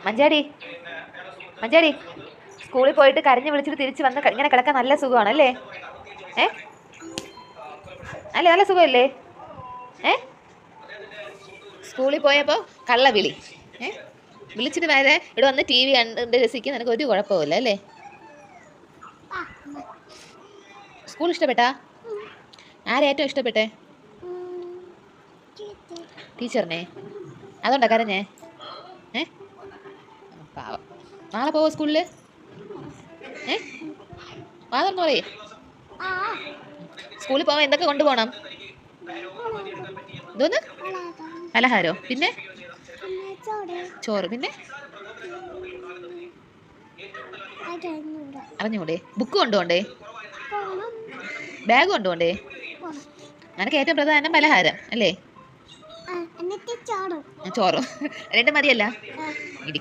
മഞ്ചാടി മഞ്ചാടി, സ്കൂളിൽ പോയിട്ട് കരഞ്ഞ് വിളിച്ചിട്ട് തിരിച്ച് വന്ന് ഇങ്ങനെ കിടക്കാൻ നല്ല സുഖമാണ് അല്ലേ? അല്ലേ, നല്ല സുഖമല്ലേ? സ്കൂളിൽ പോയപ്പോൾ കള്ളവിളി, വിളിച്ചിട്ട് വരെ ഇവിടെ വന്ന് TV കണ്ട് രസിക്കുന്ന നിനക്ക് ഒരു കുഴപ്പമില്ല അല്ലേ? സ്കൂൾ ഇഷ്ടപ്പെട്ടാ? ആരേറ്റവും ഇഷ്ടപ്പെട്ടെ? ടീച്ചറിനെ. അതുകൊണ്ടാ കരഞ്ഞേ? പാവം. നാളെ പോവോ സ്കൂളിൽ? വാതൊന്നു പറയേ. സ്കൂളിൽ പോവാൻ എന്തൊക്കെ കൊണ്ടുപോകണം? എന്തോന്ന്? പലഹാരോ? പിന്നെ ചോറ്, പിന്നെ അറിഞ്ഞൂടെ? ബുക്ക് കൊണ്ടുപോണ്ടേ? ബാഗ് കൊണ്ടുപോണ്ടേ? നിനക്ക് ഏറ്റവും പ്രധാനം പലഹാരം അല്ലേ? ചോറും രണ്ടും മതിയല്ല? ഇടി.